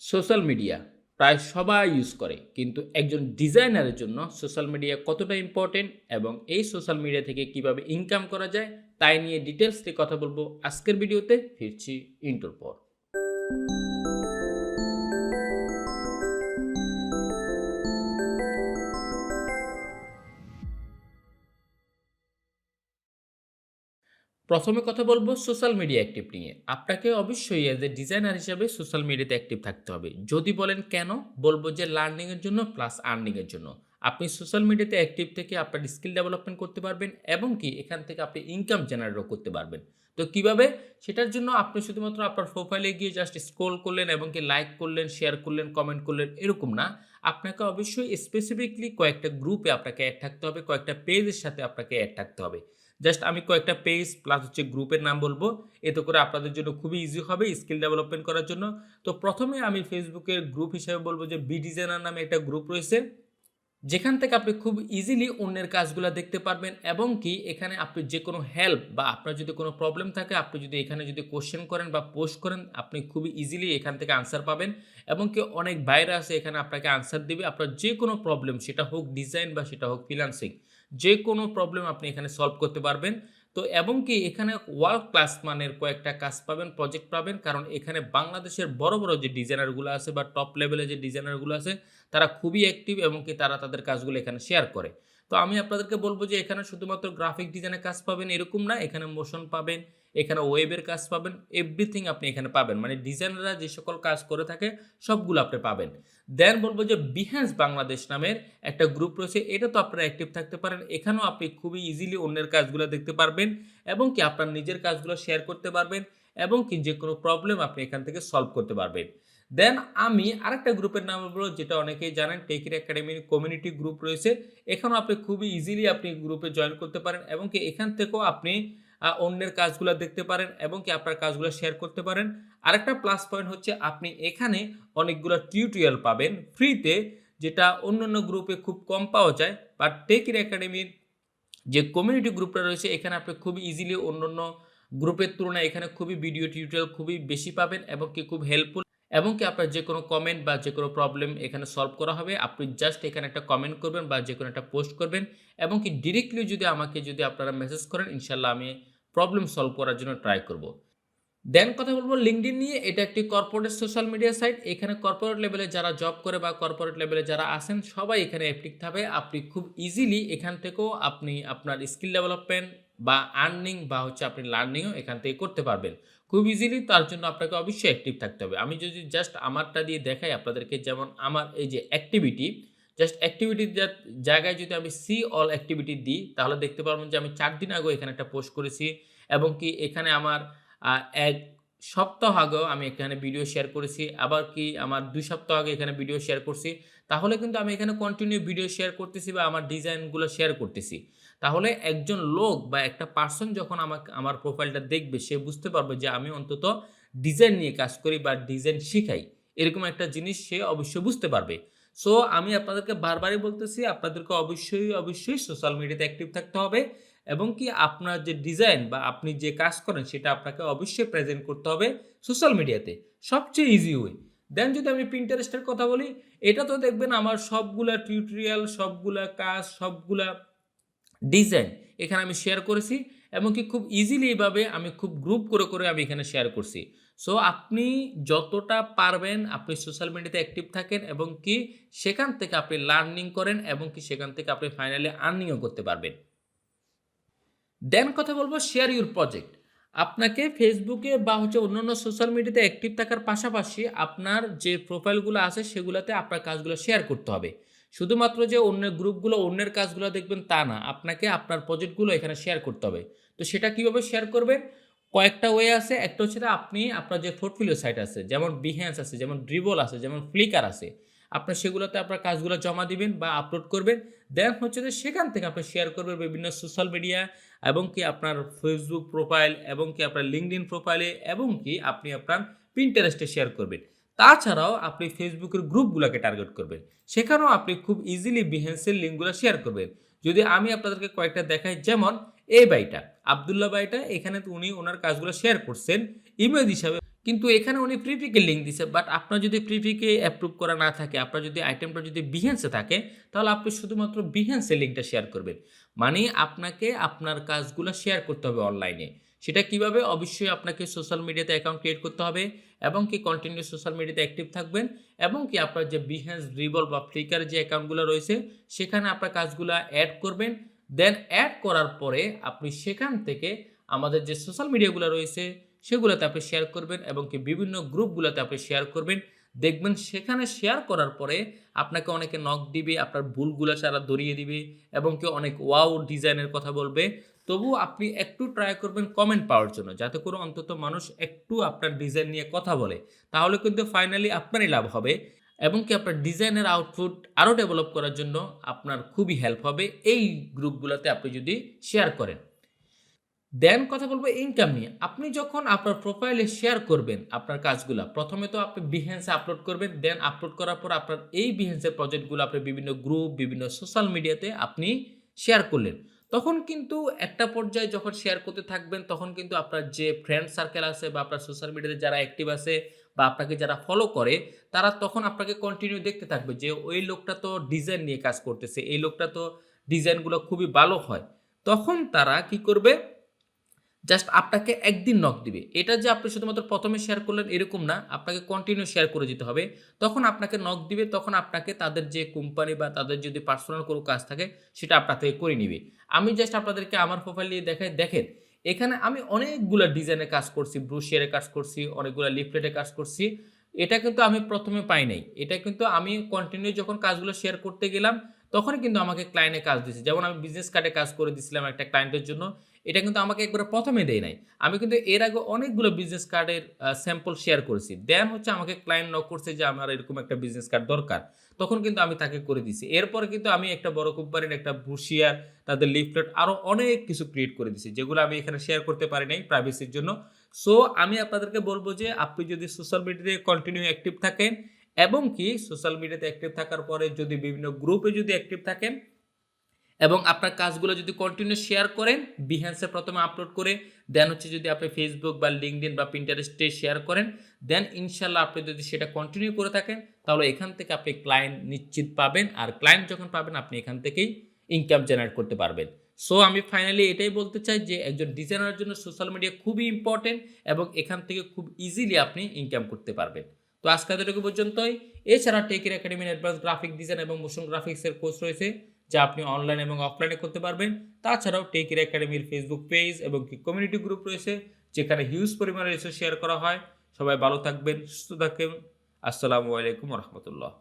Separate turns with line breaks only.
Social media প্রায় সবাই use করে, কিন্তু একজন ডিজাইনারের জন্য সোশ্যাল মিডিয়া কতটা ইম্পর্টেন্ট এবং এই সোশ্যাল মিডিয়া থেকে কিভাবে ইনকাম করা যায় তাই নিয়ে ডিটেলসে কথা বলবো আজকের ভিডিওতে। ফিরছি ইন্টোর পর। প্রথমে কথা বলবো সোশ্যাল মিডিয়া অ্যাক্টিভ নিয়ে। আপনাকে অবশ্যই এজ এ ডিজাইনার হিসেবে সোশ্যাল মিডিয়াতে অ্যাক্টিভ থাকতে হবে। যদি বলেন কেন, বলবো যে লার্নিংয়ের জন্য প্লাস আর্নিংয়ের জন্য। আপনি সোশ্যাল মিডিয়াতে অ্যাক্টিভ থেকে আপনার স্কিল ডেভেলপমেন্ট করতে পারবেন এবং কি এখান থেকে আপনি ইনকাম জেনারেটও করতে পারবেন। তো কিভাবে, সেটার জন্য আপনি শুধুমাত্র আপনার প্রোফাইলে গিয়ে জাস্ট স্ক্রল করলেন এবং কি লাইক করলেন, শেয়ার করলেন, কমেন্ট করলেন, এরকম না। আপনাকে অবশ্যই স্পেসিফিকলি কয়েকটা গ্রুপে আপনাকে অ্যাড থাকতে হবে, কয়েকটা পেজের সাথে আপনাকে অ্যাড থাকতে হবে। জাস্ট আমি কয়েকটা পেজ প্লাস গ্রুপের নাম বলবো, এতে করে আপনাদের জন্য খুবই ইজি হবে স্কিল ডেভেলপমেন্ট করার জন্য। তো প্রথমে আমি ফেসবুকের গ্রুপ হিসেবে বলবো যে বি ডিজাইনার নামে একটা গ্রুপ রয়েছে, যেখান থেকে আপনি খুব ইজিলি অন্যের কাজগুলো দেখতে পারবেন এবং কি এখানে আপনি যে কোনো হেল্প বা আপনার যদি কোনো প্রবলেম থাকে, আপনি যদি এখানে যদি কোশ্চেন করেন বা পোস্ট করেন, আপনি খুবই ইজিলি এখান থেকে আনসার পাবেন এবং কি অনেক বাইরে আছে এখানে আপনাকে আনসার দিবে। আপনার যে কোনো প্রবলেম, সেটা হোক ডিজাইন বা সেটা হোক ফ্রিল্যান্সিং, যে কোনো প্রবলেম আপনি এখানে সলভ করতে পারবেন। তো এবং কি এখানে ওয়ার্ল্ড ক্লাস মানের কয়েকটা কাজ পাবেন, প্রজেক্ট পাবেন, কারণ এখানে বাংলাদেশের বড় বড় যে ডিজাইনারগুলো আছে বা টপ লেভেলে যে ডিজাইনারগুলো আছে তারা খুবই অ্যাক্টিভ এবং কি তারা তাদের কাজগুলো এখানে শেয়ার করে। তো আমি আপনাদেরকে বলবো যে এখানে শুধুমাত্র গ্রাফিক ডিজাইনের কাজ পাবেন এরকম না, এখানে মোশন পাবেন, এখানে ওয়েবের কাজ পাবেন, এভরিথিং আপনি এখানে পাবেন। মানে ডিজাইনাররা যে সকল কাজ করে থাকে সবগুলো আপনি পাবেন। দেন বলবো যে বিহ্যান্স বাংলাদেশ নামের একটা গ্রুপ রয়েছে, এটা তো আপনারা অ্যাক্টিভ থাকতে পারেন। এখানেও আপনি খুবই ইজিলি অন্যের কাজগুলো দেখতে পারবেন এবং কি আপনার নিজের কাজগুলো শেয়ার করতে পারবেন এবং কি যে কোনো প্রবলেম আপনি এখান থেকে সলভ করতে পারবেন। দেন আমি আরেকটা গ্রুপের নাম বলবো, যেটা অনেকেই জানেন, টেকের একাডেমির কমিউনিটি গ্রুপ রয়েছে। এখানেও আপনি খুবই ইজিলি আপনি গ্রুপে জয়েন করতে পারেন এবং কি এখান থেকেও আপনি অন্যের কাজগুলো দেখতে পারেন এবং কি আপনার কাজগুলো শেয়ার করতে পারেন। আরেকটা প্লাস পয়েন্ট হচ্ছে আপনি এখানে অনেকগুলো টিউটোরিয়াল পাবেন ফ্রিতে, যেটা অন্যান্য গ্রুপে খুব কম পাওয়া যায়। বাট টেকের একাডেমির যে কমিউনিটি গ্রুপটা রয়েছে এখানে আপনি খুবই ইজিলি অন্যান্য গ্রুপের তুলনায় এখানে খুবই ভিডিও টিউটোরিয়াল খুবই বেশি পাবেন এবং কি খুব হেল্পফুল এবং কি আপনার যে কোনো কমেন্ট বা যে কোনো প্রবলেম এখানে সলভ করা হবে। আপনি জাস্ট এখানে একটা কমেন্ট করবেন বা যে কোনো একটা পোস্ট করবেন এবং কি ডিরেক্টলি যদি আমাকে যদি আপনারা মেসেজ করেন, ইনশাল্লাহ আমি প্রবলেম সলভ করার জন্য ট্রাই করব। দেন কথা বলবো লিঙ্কডইন নিয়ে। এটা একটি কর্পোরেট সোশ্যাল মিডিয়া সাইট। এখানে কর্পোরেট লেভেলে যারা জব করে বা কর্পোরেট লেভেলে যারা আছেন সবাই এখানে অ্যাক্টিভ থাকবে। আপনি খুব ইজিলি এখান থেকেও আপনি আপনার স্কিল ডেভেলপমেন্ট বা আর্নিং বা আপনি লার্নিংও এখান থেকে করতে পারবেন খুব ইজিলি। তার জন্য আপনাকে অবশ্যই অ্যাক্টিভ থাকতে হবে। আমি যদি জাস্ট আমারটা দিয়ে দেখাই আপনাদেরকে, যেমন আমার এই যে অ্যাক্টিভিটি, জাস্ট অ্যাক্টিভিটির জায়গায় যদি আমি সি অল অ্যাক্টিভিটি দিই, তাহলে দেখতে পারবেন যে আমি 4 দিন আগেও এখানে একটা পোস্ট করেছি এবং কি এখানে আমার 1 সপ্তাহ আগেও আমি এখানে ভিডিও শেয়ার করেছি, আবার কি আমার 2 সপ্তাহ আগে এখানে ভিডিও শেয়ার করছি। তাহলে কিন্তু আমি এখানে কন্টিনিউ ভিডিও শেয়ার করতেছি বা আমার ডিজাইনগুলো শেয়ার করতেছি। তাহলে একজন লোক বা একটা পার্সন যখন আমার প্রোফাইলটা দেখবে, সে বুঝতে পারবে যে আমি অন্তত ডিজাইন নিয়ে কাজ করি বা ডিজাইন শিখাই, এরকম একটা জিনিস সে অবশ্যই বুঝতে পারবে। সো আমি আপনাদেরকে বারবারই বলতেছি, আপনাদেরকে অবশ্যই সোশ্যাল মিডিয়াতে অ্যাক্টিভ থাকতে হবে এবং কি আপনার যে ডিজাইন বা আপনি যে কাজ করেন সেটা আপনাকে অবশ্যই প্রেজেন্ট করতে হবে সোশ্যাল মিডিয়াতে, সবচেয়ে ইজি ওয়ে। দেন যদি আমি পিন্টারেস্টের কথা বলি, এটা তো দেখবেন আমার সবগুলা টিউটোরিয়াল, সবগুলা কাজ, সবগুলা ডিজাইন এখানে আমি শেয়ার করেছি এবং কি খুব ইজিলি এইভাবে আমি খুব গ্রুপ করে আমি এখানে শেয়ার করছি। সো আপনি যতটা পারবেন আপনি সোশ্যাল মিডিয়াতে অ্যাক্টিভ থাকেন এবং কি সেখান থেকে আপনি লার্নিং করেন এবং কি সেখান থেকে আপনি ফাইনালি আর্নিংও করতে পারবেন। দেন কথা বলবো শেয়ার ইউর প্রজেক্ট। আপনাকে ফেসবুকে বা অন্যান্য সোশ্যাল মিডিয়াতে অ্যাক্টিভ থাকার পাশাপাশি আপনার যে প্রোফাইলগুলো আছে সেগুলোতে আপনার কাজগুলো শেয়ার করতে হবে। শুধুমাত্র যে অন্যের গ্রুপগুলো অন্যের কাজগুলো দেখবেন তা না, আপনাকে আপনার প্রজেক্টগুলো এখানে শেয়ার করতে হবে। তো সেটা কীভাবে শেয়ার করবেন? কয়েকটা ওয়ে আছে। একটা হচ্ছে আপনি আপনার যে পোর্টফোলিও সাইট আছে, যেমন বিহ্যান্স আছে, যেমন ড্রিবল আছে, যেমন ফ্লিকার আছে, আপনার সেগুলোতে আপনার কাজগুলো জমা দিবেন বা আপলোড করবেন। দেন যে সেখান থেকে আপনি শেয়ার করবেন বিভিন্ন সোশ্যাল মিডিয়া এবং কি আপনার ফেসবুক প্রোফাইল এবং কি আপনার লিঙ্কডইন প্রোফাইলে এবং কি আপনি আপনার পিন্টারেস্টে শেয়ার করবেন। তাছাড়াও আপনি ফেসবুকের গ্রুপগুলোকে টার্গেট করবেন, সেখানেও আপনি খুব ইজিলি বিহেন্সের লিঙ্কগুলো শেয়ার করবেন। যদি আমি আপনাদেরকে কয়েকটা দেখাই, যেমন এই বাইটা আবদুল্লাহ বাইটা, এখানে উনি ওনার কাজগুলো শেয়ার করছেন ইমেজ হিসাবে, কিন্তু এখানে উনি প্রিপিকে লিঙ্ক দিছে। বাট আপনার যদি প্রিপিকে অ্যাপ্রুভ করা না থাকে, আপনার যদি আইটেমটা যদি Behance এ থাকে, তাহলে আপনি শুধুমাত্র Behance এর লিঙ্কটা শেয়ার করবেন। মানে আপনাকে আপনার কাজগুলা শেয়ার করতে হবে অনলাইনে। সেটা কিভাবে? অবশ্যই আপনাকে সোশ্যাল মিডিয়াতে অ্যাকাউন্ট ক্রিয়েট করতে হবে এবং কি কন্টিনিউ সোশ্যাল মিডিয়াতে অ্যাক্টিভ থাকবেন এবং কি আপনার যে Behance, Revolve বা Flickr যে অ্যাকাউন্টগুলো রয়েছে, সেখানে আপনার কাজগুলা এড করবেন। দেন এড করার পরে আপনি সেখান থেকে আমাদের যে সোশ্যাল মিডিয়াগুলো রয়েছে সেগুলোতে আপনি শেয়ার করবেন এবং কি বিভিন্ন গ্রুপগুলোতে আপনি শেয়ার করবেন। দেখবেন সেখানে শেয়ার করার পরে আপনাকে অনেকে নক দিবে, আপনার ভুলগুলা সারা ধরিয়ে দিবে এবং কি অনেক ওয়াও ডিজাইনের কথা বলবে। তবুও আপনি একটু ট্রাই করবেন কমেন্ট পাওয়ার জন্য। যাতে করে অন্তত মানুষ একটু আপনার ডিজাইন নিয়ে কথা বলে। তাহলে কিন্তু ফাইনালি আপনারই লাভ হবে এবং কি আপনার ডিজাইনের আউটপুট আরও ডেভেলপ করার জন্য আপনার খুবই হেল্প হবে এই গ্রুপগুলোতে আপনি যদি শেয়ার করেন। দেন কথা বলবো ইনকাম নিয়ে। আপনি যখন আপনার প্রোফাইলে শেয়ার করবেন আপনার কাজগুলা, প্রথমে তো আপনি Behance এ আপলোড করবেন। দেন আপলোড করার পর আপনার এই Behance এর প্রজেক্টগুলো আপনি বিভিন্ন গ্রুপ, বিভিন্ন সোশ্যাল মিডিয়াতে আপনি শেয়ার করলেন। তখন কিন্তু একটা পর্যায়ে যখন শেয়ার করতে থাকবেন, তখন কিন্তু আপনার যে ফ্রেন্ড সার্কেল আছে বা আপনার সোশ্যাল মিডিয়াতে যারা অ্যাক্টিভ আছে বা আপনাকে যারা ফলো করে, তারা তখন আপনাকে কন্টিনিউ দেখতে থাকবে যে ওই লোকটা তো ডিজাইন নিয়ে কাজ করতেছে। এই লোকটা তো ডিজাইনগুলো খুবই ভালো হয়। তখন তারা কি করবে? জাস্ট আপনাকে একদিন নক দিবে। এটা যে আপনি শুধুমাত্র ১ম এ শেয়ার করলেন এরকম না। আপনাকে কন্টিনিউ শেয়ার করে যেতে হবে। তখন আপনাকে নক দিবে, তখন আপনাকে তাদের যে কোম্পানি বা তাদের যদি পার্সোনাল কোনো কাজ থাকে সেটা আপনার থেকে করে নিবে। আমি জাস্ট আপনাদেরকে আমার প্রোফাইল দিয়ে দেখাই, দেখেন এখানে আমি অনেকগুলা ডিজাইনের কাজ করছি, ব্রোশিয়ারের কাজ করছি, অনেকগুলা লিফলেটের কাজ করছি। এটা কিন্তু আমি ১ম এ পাই নাই। এটা কিন্তু আমি কন্টিনিউ যখন কাজগুলো শেয়ার করতে গেলাম, তখনই কিন্তু আমাকে ক্লায়েন্টে কাজ দিছে। যেমন আমি বিজনেস কার্ডে কাজ করে দিছিলাম একটা ক্লায়েন্টের জন্য। এটা কিন্তু আমাকে একবারে ১ম এ দেয় নাই। আমি কিন্তু এর আগে অনেকগুলো বিজনেস কার্ডের স্যাম্পল শেয়ার করেছি। দেন হচ্ছে আমাকে ক্লায়েন্ট নক করছে যে আমার এরকম একটা বিজনেস কার্ড দরকার। তখন কিন্তু আমি তাকে করে দিছি। এরপরে কিন্তু আমি একটা বড় কোম্পানির একটা ব্রোশিয়ার, তাদের লিফলেট আরো অনেক কিছু ক্রিয়েট করে দিছি। যেগুলো আমি এখানে শেয়ার করতে পারি নাই প্রাইভেসির জন্য। সো আমি আপনাদেরকে বলব যে আপনি যদি সোশ্যাল মিডিয়াতে কন্টিনিউ অ্যাক্টিভ থাকেন এবং কি সোশ্যাল মিডিয়াতে অ্যাক্টিভ থাকার পরে যদি বিভিন্ন গ্রুপে যদি অ্যাক্টিভ থাকেন এবং আপনার কাজগুলো যদি কন্টিনিউ শেয়ার করেন, Behance এ ১ম এ আপলোড করে, দেন হচ্ছে যদি আপনি Facebook বা LinkedIn বা Pinterest এ শেয়ার করেন, দেন ইনশাআল্লাহ আপনি যদি সেটা কন্টিনিউ করে থাকেন, তাহলে এখান থেকে আপনি ক্লায়েন্ট নিশ্চিত পাবেন। আর ক্লায়েন্ট যখন পাবেন আপনি এখান থেকেই ইনকাম জেনারেট করতে পারবেন। সো আমি ফাইনালি এটাই বলতে চাই যে একজন ডিজাইনারের জন্য সোশ্যাল মিডিয়া খুবই ইম্পোর্টেন্ট এবং এখান থেকে খুব ইজিলি আপনি ইনকাম করতে পারবেন। তো আজকে এতটুকু পর্যন্তই। এছাড়া টেকের একাডেমির অ্যাডভান্স গ্রাফিক ডিজাইন এবং মোশন গ্রাফিক্সের কোর্স রয়েছে, যা আপনি অনলাইন এবং অফলাইনে করতে পারবেন। তাছাড়াও টেকের একাডেমির ফেসবুক পেজ এবং কি কমিউনিটি গ্রুপ রয়েছে, যেখানে হিউজ পরিমাণে রিসোর্স শেয়ার করা হয়। সবাই ভালো থাকবেন, সুস্থ থাকবেন। আসসালামু আলাইকুম ওয়া রাহমাতুল্লাহ।